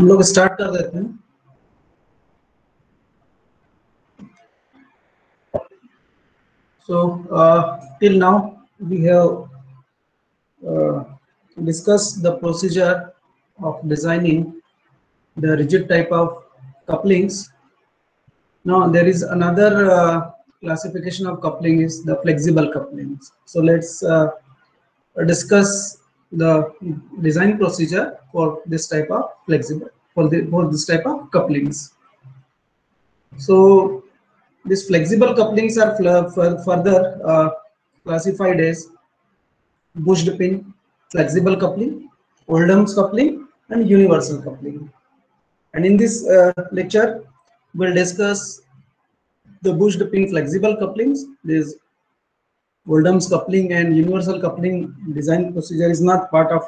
हम लोग स्टार्ट कर देते हैं। So till now we have discussed the procedure of designing the rigid type of couplings. Now there is another classification of coupling is the flexible couplings. So let's discuss the design procedure for this type of flexible for this type of couplings. So these flexible couplings are further classified as bushed pin, flexible coupling, Oldham's coupling, and universal coupling. And in this lecture, we'll discuss the bushed pin flexible couplings. This Oldham's coupling and universal coupling design procedure is not part of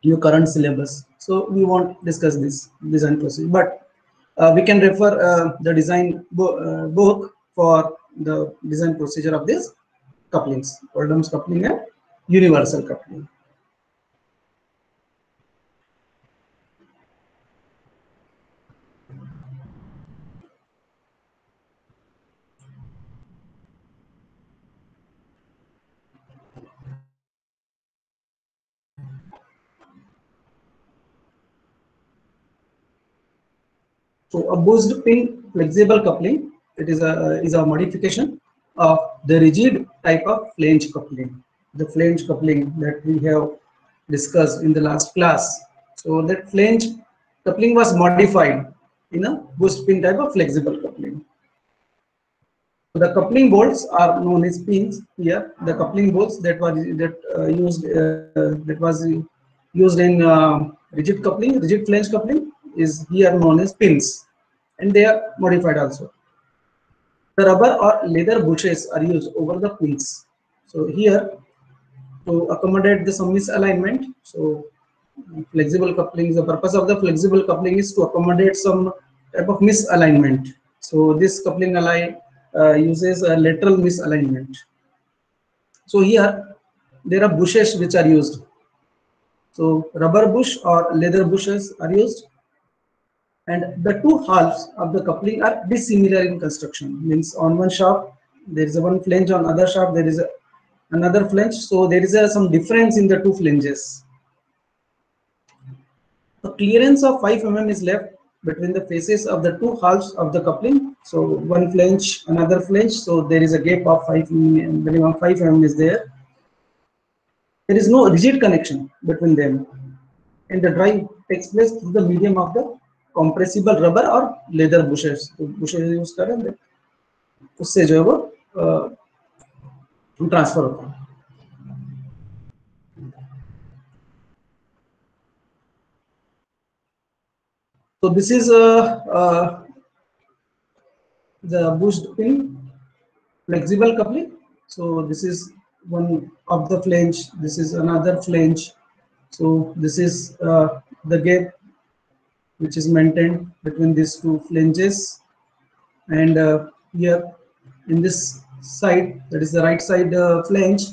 your current syllabus, so we won't discuss this design procedure. But we can refer the design book for the design procedure of these couplings, Oldham's coupling and universal coupling. So a bushed pin flexible coupling, it is a modification of the rigid type of flange coupling, the flange coupling that we have discussed in the last class. So that flange coupling was modified in a bushed pin type of flexible coupling. So the coupling bolts are known as pins. Here, the coupling bolts that was used in rigid coupling, rigid flange coupling, is here known as pins, and they are modified also. The rubber or leather bushes are used over the pins. So here, to accommodate the some misalignment, so flexible coupling, the purpose of the flexible coupling is to accommodate some type of misalignment. So this coupling ally uses a lateral misalignment. So here there are bushes which are used. So rubber bush or leather bushes are used, and the two halves of the coupling are dissimilar in construction. Means on one shaft there is a one flange, on other shaft there is another flange. So there is some difference in the two flanges. A clearance of 5 mm is left between the faces of the two halves of the coupling. So one flange, another flange. So there is a gap of 5 mm, minimum 5 mm is there. There is no rigid connection between them, and the drive takes place through the medium of the compressible rubber or leather bushes. तो bushes use करें उससे जो है वो transfer होता है. So this is the bushed pin flexible coupling. So this is one of the flange, this is another flange. So this is the gap which is maintained between these two flanges, and here in this side, that is the right side flange,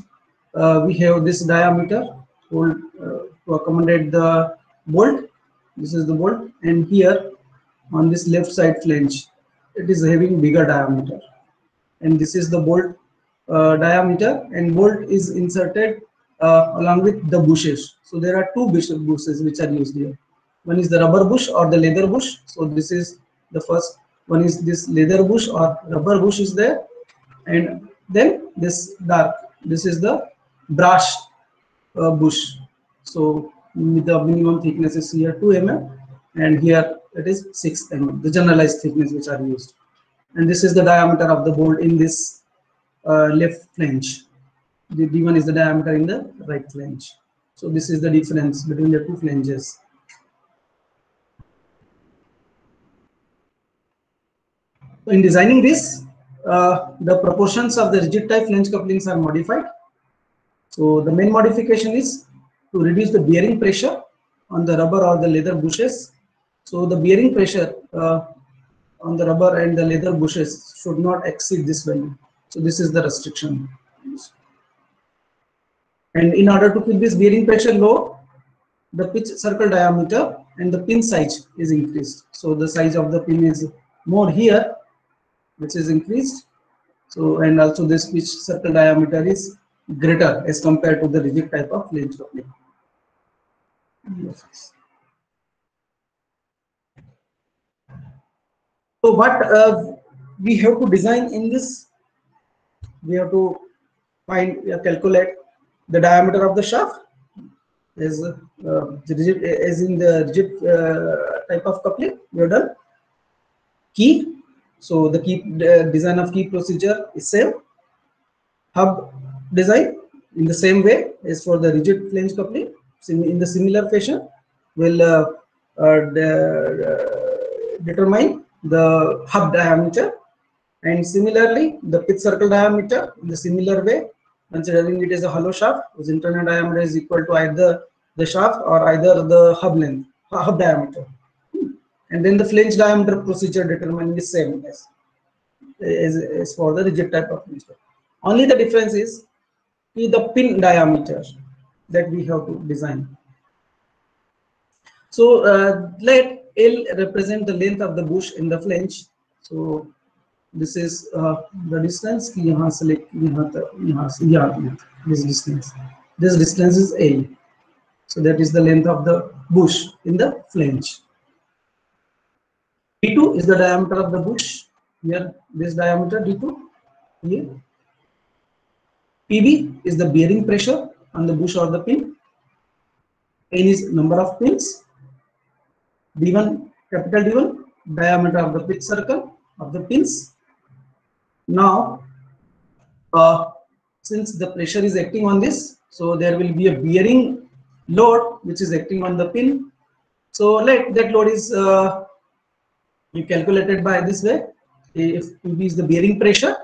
we have this diameter to accommodate the bolt. This is the bolt, and here on this left side flange, it is having bigger diameter, and this is the bolt diameter, and bolt is inserted along with the bushes. So there are two bushes which are used here. One is the rubber bush or the leather bush. So this is the first one, is this leather bush or rubber bush is there, and then this dark, this is the brass bush. So the minimum thickness is here 2 mm, and here it is 6 mm, the generalized thickness which are used. And this is the diameter of the bolt in this left flange. The D1 is the diameter in the right flange. So this is the difference between the two flanges. So in designing this, the proportions of the rigid type flange couplings are modified. So the main modification is to reduce the bearing pressure on the rubber or the leather bushes. So the bearing pressure on the rubber and the leather bushes should not exceed this value. So this is the restriction. And in order to keep this bearing pressure low, the pitch circle diameter and the pin size is increased. So the size of the pin is more here, which is increased. So, and also this pitch circle diameter is greater as compared to the rigid type of flange coupling. So what we have to design in this, we have to calculate the diameter of the shaft is rigid, as in the rigid type of coupling. We have done key. So the key design of key procedure is same. Hub design in the same way as for the rigid flange coupling. In the similar fashion, will determine the hub diameter, and similarly the pitch circle diameter in the similar way, considering it is a hollow shaft whose internal diameter is equal to either the shaft or either the hub length, hub diameter. And then the flange diameter procedure determining the same as for the rigid type of flange. Only the difference is the pin diameter that we have to design. So let L represent the length of the bush in the flange. So this is the distance. This distance. This distance is L. So that is the length of the bush in the flange. D2 is the diameter of the bush. Here, this diameter D2. Here. PB is the bearing pressure on the bush or the pin. N is number of pins. D1, capital D1, diameter of the pitch circle of the pins. Now, since the pressure is acting on this, so there will be a bearing load which is acting on the pin. So let that load is you calculated by this way. If PB is the bearing pressure,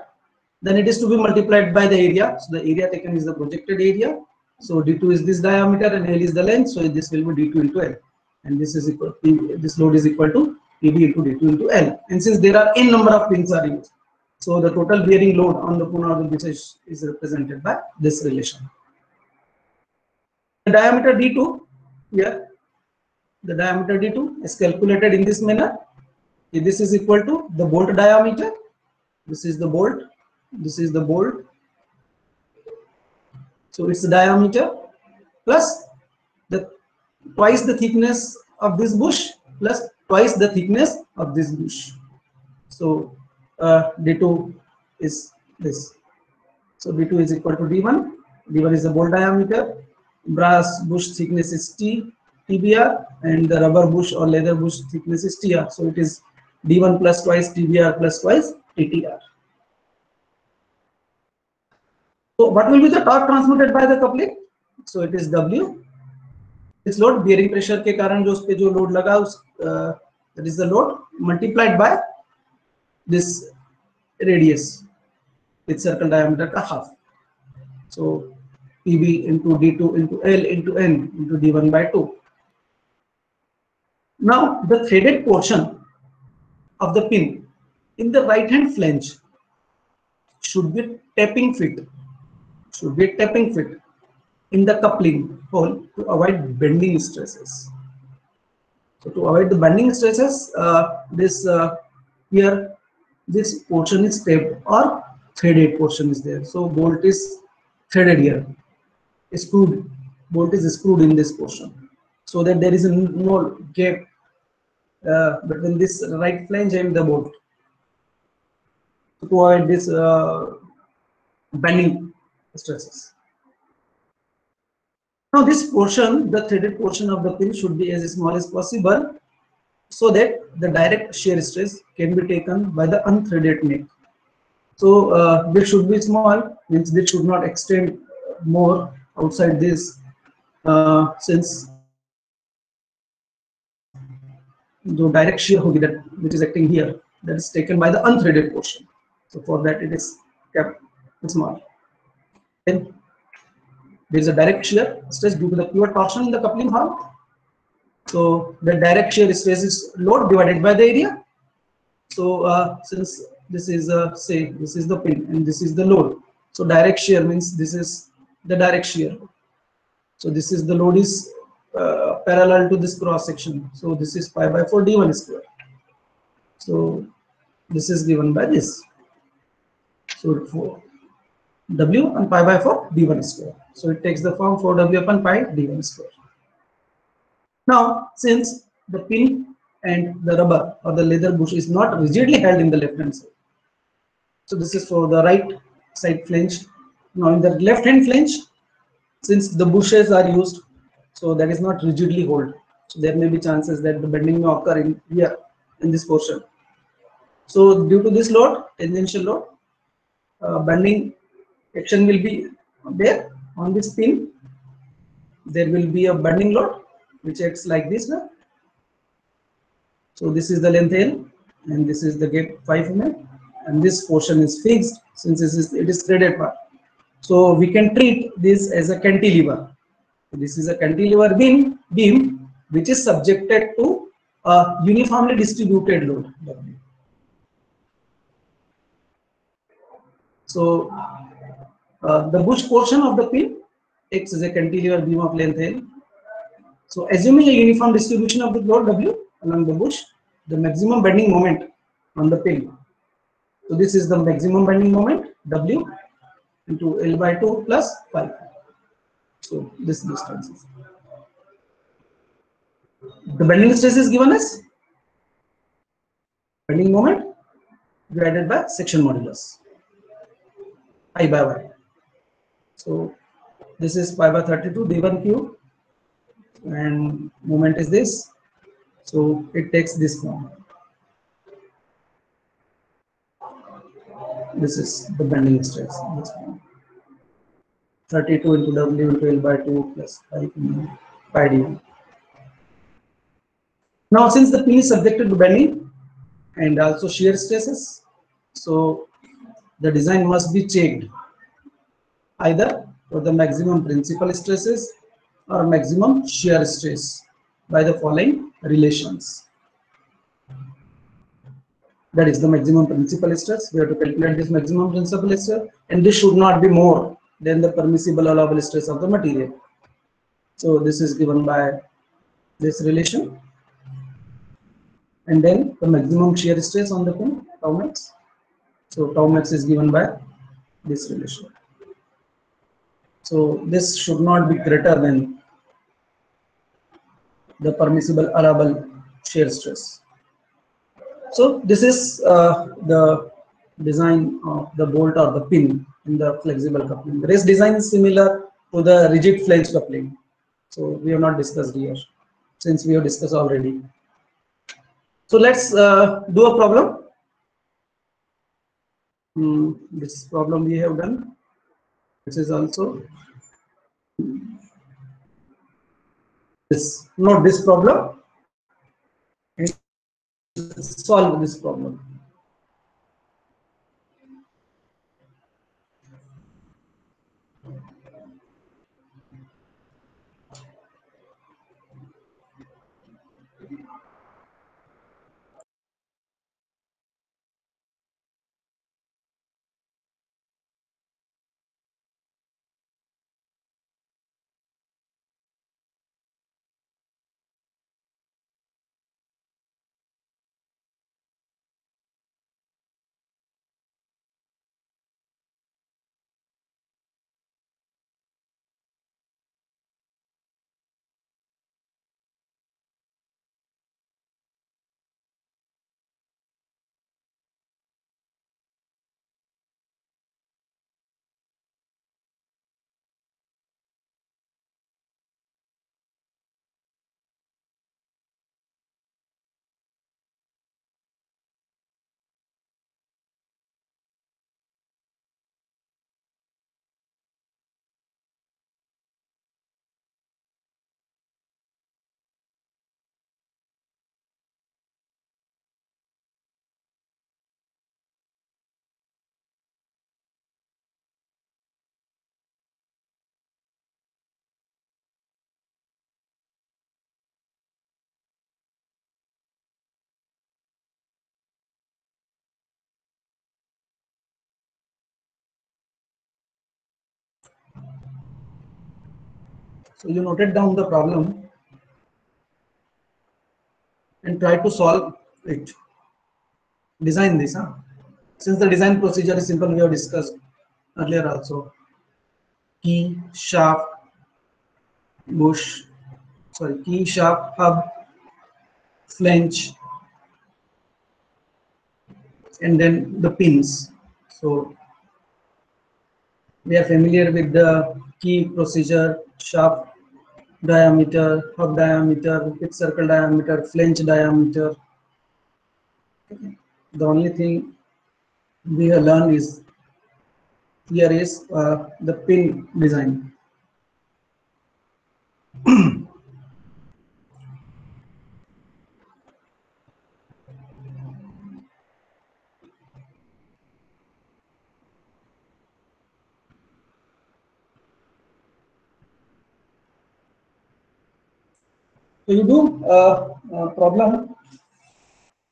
then it is to be multiplied by the area. So the area taken is the projected area. So D2 is this diameter and L is the length. So this will be D2 into L, and this is equal. This load is equal to PB into D2 into L. And since there are n number of pins are used, so the total bearing load on the pin or the bush is represented by this relation. The diameter D2 here, the diameter D2 is calculated in this manner. This is equal to the bolt diameter. This is the bolt. This is the bolt. So it's the diameter plus the twice the thickness of this bush plus twice the thickness of this bush. So D2 is this. So D2 is equal to D1. D1 is the bolt diameter. Brass bush thickness is TBR, and the rubber bush or leather bush thickness is TR. So it is D1 plus twice TBR plus twice TTR. So what will be the torque transmitted by the coupling? So it is W. This load bearing pressure के कारण जो उस पे जो load लगा उस that is the load multiplied by this radius with circle diameter का half. So PB into D2 into L into N into D1 by 2. Now the threaded portion of the pin in the right hand flange should be tapping fit. In the coupling hole to avoid bending stresses. So to avoid the bending stresses, here this portion is tapped or threaded portion is there. So bolt is threaded here. Screwed, bolt is screwed in this portion, so that there is no gap between this right flange and the bolt. To avoid this bending stresses. Now this portion, the threaded portion of the pin should be as small as possible, so that the direct shear stress can be taken by the unthreaded neck. So this should be small, means this should not extend more outside this, since the direct shear hogi that which is acting here, that is taken by the unthreaded portion. So for that it is kept small. Then there is a direct shear stress due to the pure torsion in the coupling horn. So the direct shear stress is load divided by the area. So since this is say this is the pin and this is the load, so direct shear means this is the direct shear. So this is the load is parallel to this cross section. So this is pi by 4 d1 square. So this is given by this. So for w and pi by 4 d1 square. So it takes the form 4w upon pi d1 square. Now, since the pin and the rubber or the leather bush is not rigidly held in the left hand side, so this is for the right side flange. Now in the left hand flange, since the bushes are used, so that is not rigidly hold. So there may be chances that the bending may occur in here in this portion. So due to this load, tangential load, bending action will be there on this pin. There will be a bending load which acts like this. So this is the length L and this is the gap 5 mm, and this portion is fixed since it is threaded part. So we can treat this as a cantilever. This is a cantilever beam which is subjected to a uniformly distributed load. So the bush portion of the pin acts as a cantilever beam of length L. So assuming a uniform distribution of the load W along the bush, the maximum bending moment on the pin. So this is the maximum bending moment W into L by 2 plus 5. So this distance is. The bending stress is given as bending moment divided by section modulus I by y. So this is pi by 32 d1 cube and moment is this. So it takes this form. This is the bending stress. 32 into W into L by 2 plus 5 pi d1. Now, since the pin is subjected to bending and also shear stresses, so the design must be checked either for the maximum principal stresses or maximum shear stress by the following relations. That is the maximum principal stress. We have to calculate this maximum principal stress, and this should not be more than the permissible allowable stress of the material. So this is given by this relation, and then the maximum shear stress on the pin, tau max. So tau max is given by this relation. So this should not be greater than the permissible allowable shear stress. So this is the design of the bolt or the pin in the flexible coupling. The rest design is similar to the rigid flange coupling. So we have not discussed here since we have discussed already. So let's do a problem. This problem we have done. This is also this. Note this problem and solve this problem. So you noted down the problem. and try to solve it. Design this, since the design procedure is simple, we have discussed earlier also. Key, shaft, bush, key, shaft, hub, flange, and then the pins. So we are familiar with the key procedure, shaft diameter, hub diameter, pitch circle diameter, flange diameter. The only thing we have learned is here is the pin design. तो you do problem,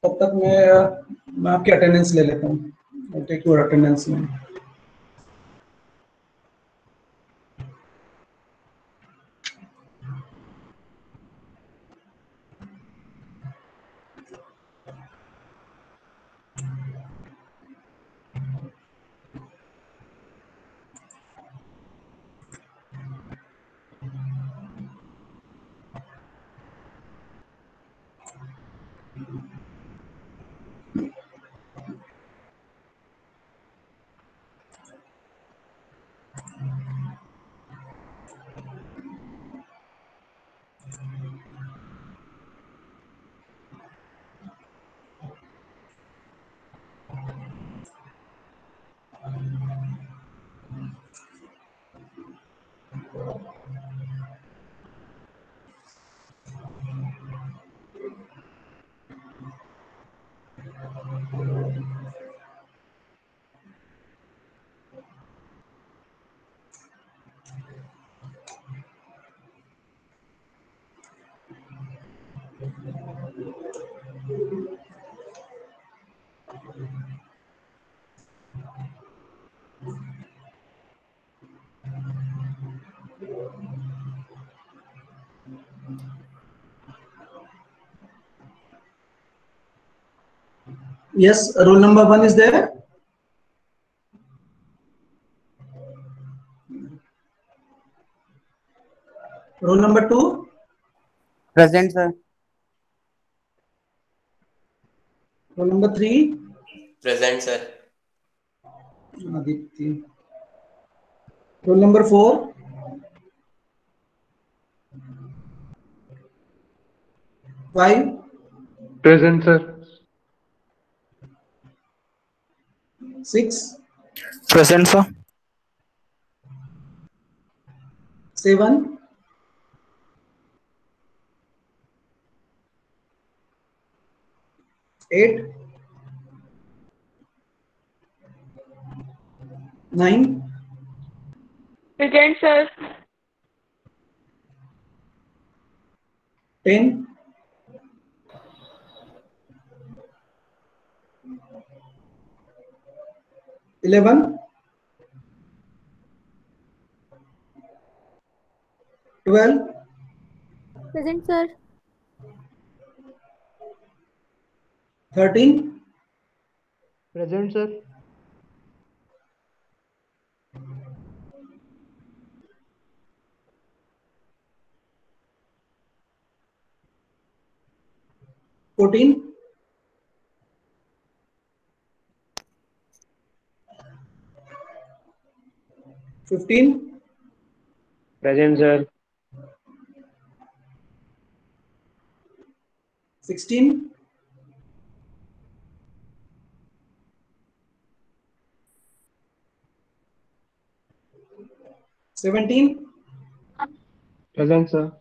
तब तक मैं आपकी attendance ले लेता हूँ, take your attendance में. Yes, roll number 1 is there. Roll number 2. Present, sir. Roll number 3. Present, sir. Aditya. Roll number 4. Five. Present, sir. 6. Present, sir. 7. 8. 9. Present, sir. 10. 11. 12. Present, sir. 13. Present, sir. 14. 15. Present, sir. 16. 17. Present, sir.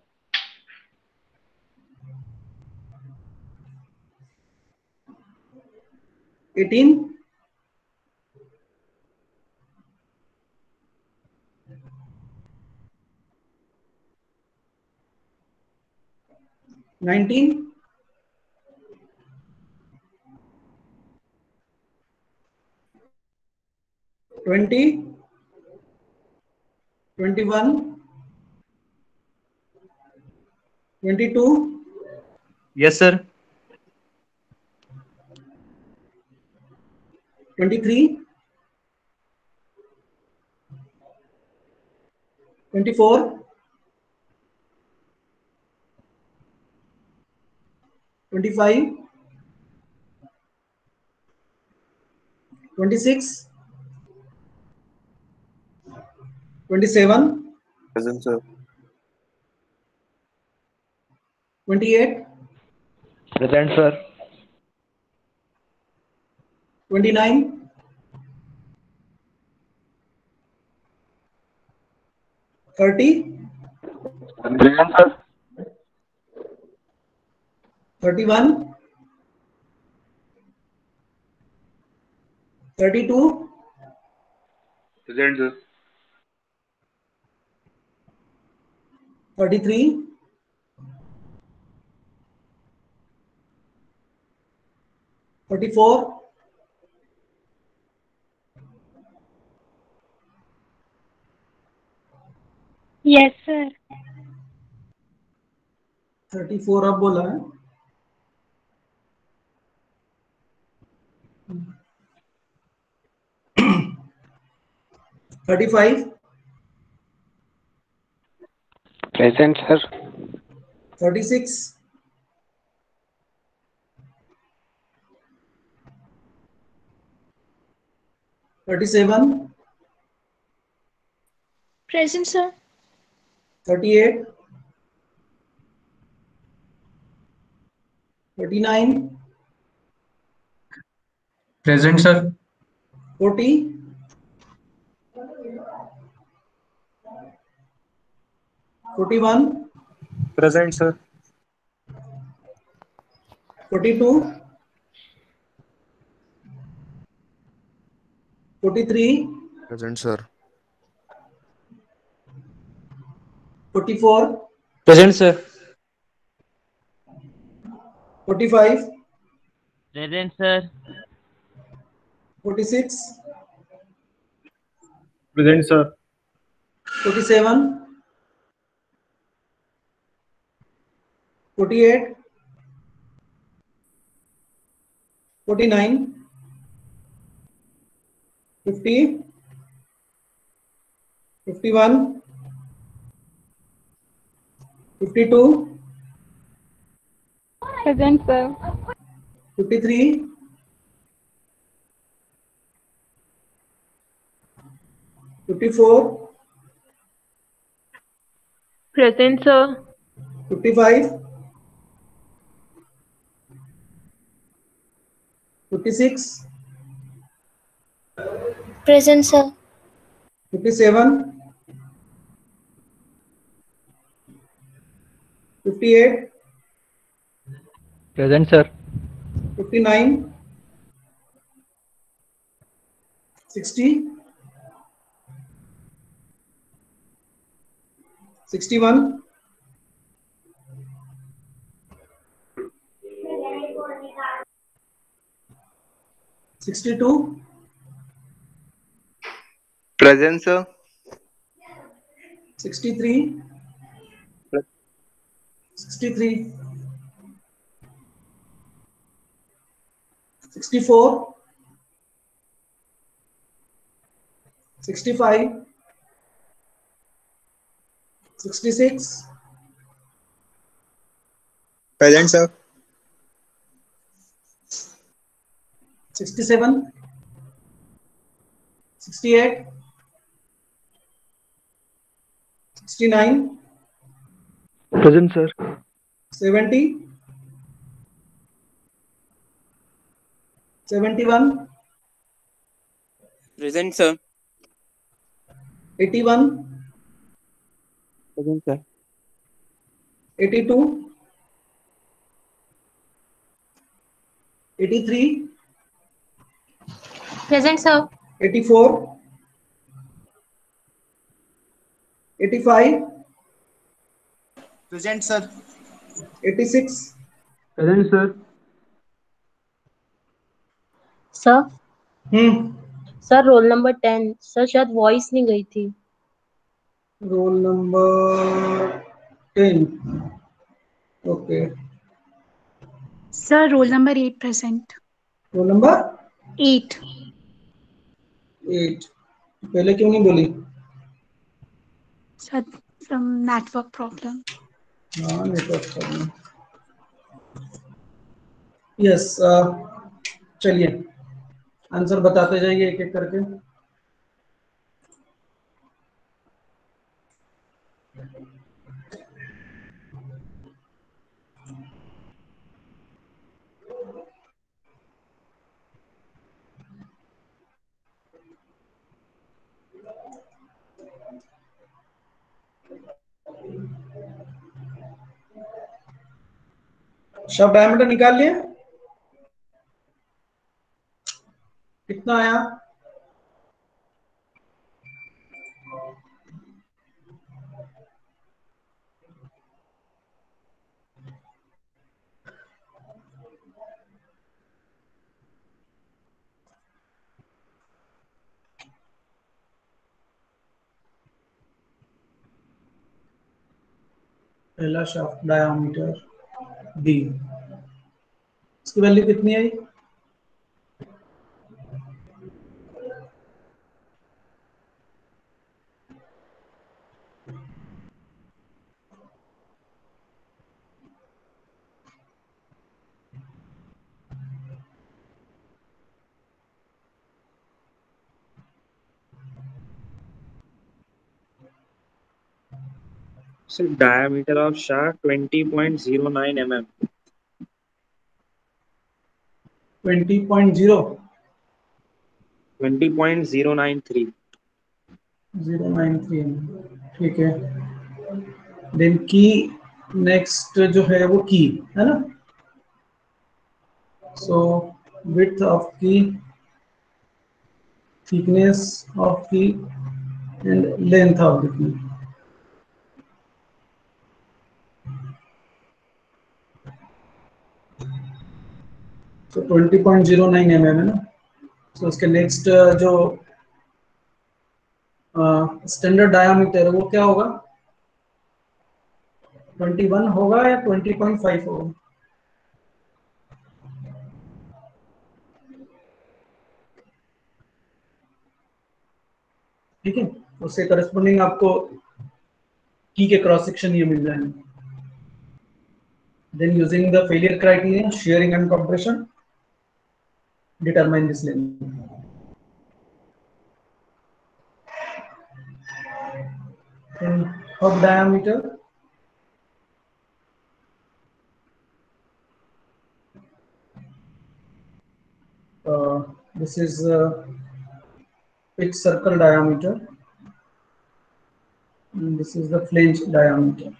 18. 19. 20. 21. 22. Yes, sir. 23, 24, 25, 26, 27, Present, sir. 28, Present, sir. 29, 30, Present, sir. 31, 32, Present, sir. 33, 34, Yes, sir. 34 अब बोला है. 35, Present, sir. 36, 37, Present, sir. 38, 39, Present, sir. 40, 41, Present, sir. 42, 43, Present, sir. 44, Present, sir. 45, Present, sir. 46, Present, sir. 47, 48, 49, 50, 51, 52, Present, sir. 53, 54, Present, sir. 55, 56, Present, sir. 57, 58, Present, sir. 59, 60, 61, 62, Present, sir. 63, 63, 64, 65, 66, Present, sir. 67, 68, 69, Present, sir. 70, 71, Present, sir. 81, Present, sir. 82, 83, Present, sir. 84, 85, Present, sir. 86, Present, sir. Sir हम्म sir roll number 10 sir शायद voice नहीं गई थी. Roll number 10 okay Sir, roll number 8 present. Roll number 8. 8 पहले क्यों नहीं बोली? Sir, some network problem. हाँ network problem. Yes, चलिए आंसर बताते जाइए एक एक करके। सब डायमीटर निकाल लिए? कितना आया? पहला शाफ्ट डायमीटर डी, इसकी वैल्यू कितनी आई? So diameter of shaft 20.09 mm. 20.0 20.093. 093, ठीक है। देन की नेक्स्ट जो है वो की है ना, सो विड्थ ऑफ की, थिकनेस ऑफ की and length of the key. तो 20.09 mm है ना। तो उसके नेक्स्ट जो स्टैंडर्ड डायामीटर वो क्या होगा? 21 होगा या 20.5 होगा? ठीक है, उससे करस्पॉन्डिंग आपको की के क्रॉस सेक्शन ये मिल जाएंगे। Then using the failure criteria shearing and compression, determine this length. Then hub diameter, this is pitch circle diameter and this is the flange diameter.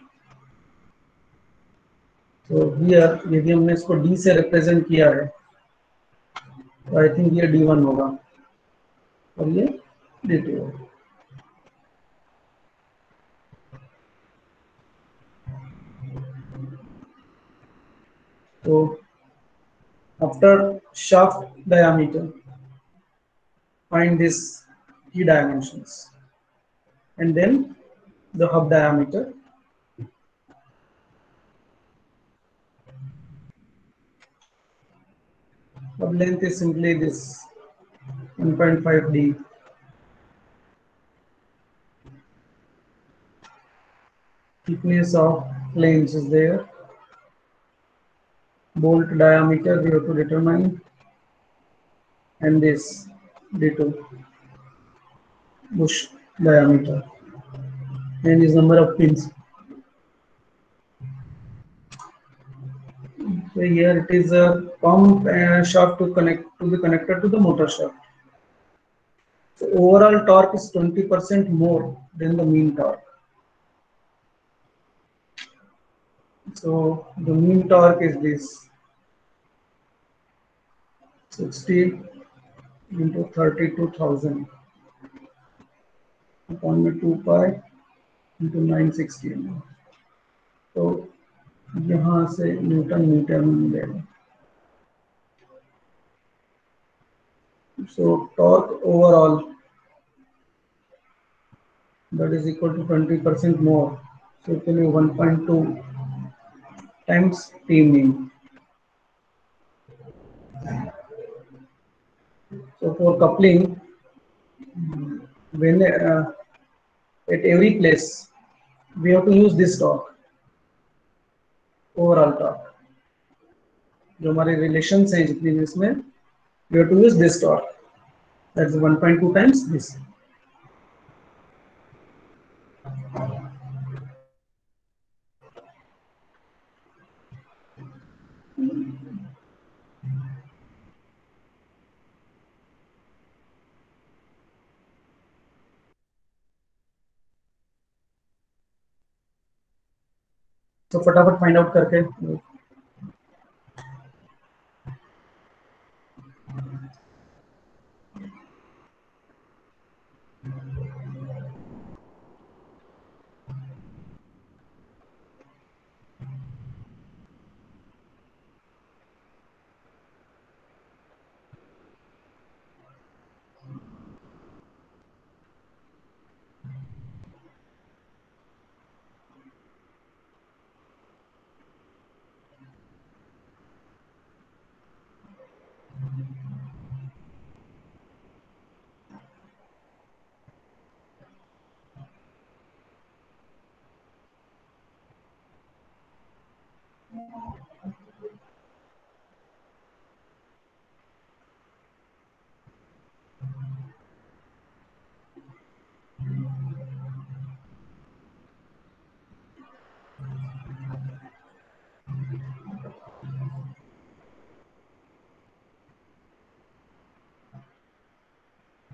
So here यदि हमने इसको d से रिप्रेजेंट किया है तो आई थिंक ये d1 होगा और ये d2 होगा। So after shaft diameter, find this key dimensions and then the hub diameter. Hub length is simply this 1.5 d. Thickness of flange is there. Bolt diameter we have to determine, and this d2 bush diameter, and is number of pins. So here it is a pump and shaft to be connected to the motor shaft. So overall torque is 20% more than the mean torque. So the mean torque is this 60 into 32,000 upon the 2 pi into 960. तो यहाँ से Newton metre में मिलेगा। So torque overall that is equal to 20% more. So it will be 1.2 times T mean. So for coupling, when at every place we have to use this torque, overall torque. जो हमारे relations हैं जितनी भी इसमें, we have to use this torque. That's 1.2 times this. तो फटाफट find out करके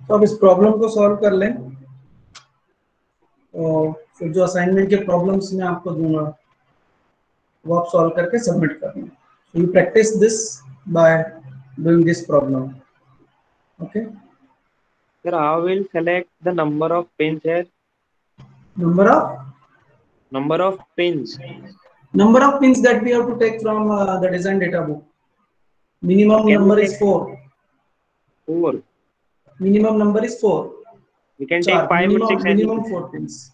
तो अब इस प्रॉब्लम को सॉल्व कर लें और फिर जो असाइनमेंट के प्रॉब्लम्स मैं आपको दूंगा वो आप सॉल्व करके सबमिट करना. So you practice this by doing this problem. Okay. Sir, how will select the number of pins here? Number of pins. Number of pins that we have to take from the design data book. Minimum number is 4. 4. Minimum number is 4. We can take 5 or 6. Minimum 4 pins.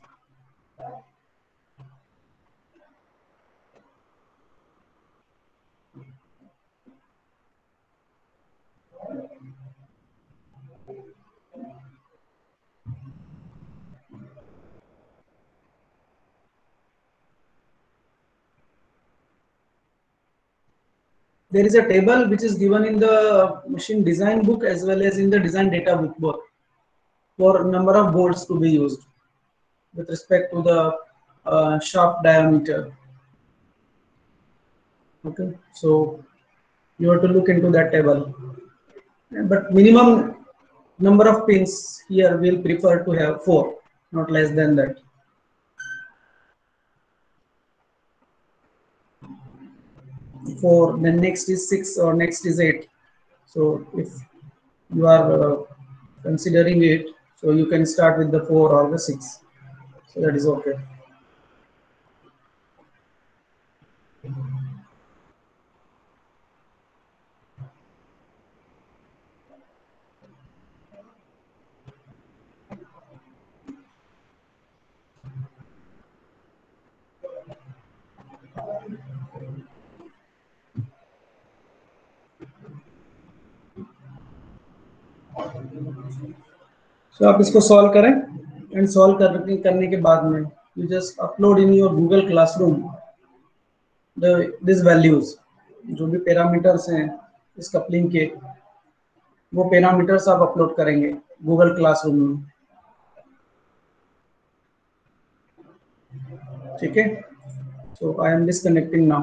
There is a table which is given in the machine design book as well as in the design data book both for number of bolts to be used with respect to the shaft diameter. Okay, so you have to look into that table. But minimum number of pins here we'll prefer to have 4, not less than that. Then next is 6 or next is 8. So if you are considering it, so you can start with the 4 or the 6. So that is okay. So आप इसको solve करें and solve करने के बाद में you just upload in your Google Classroom these values, जो भी parameters हैं इस कपलिंग के वो पैरामीटर्स आप अपलोड करेंगे Google Classroom में. ठीक है, so I am disconnecting now.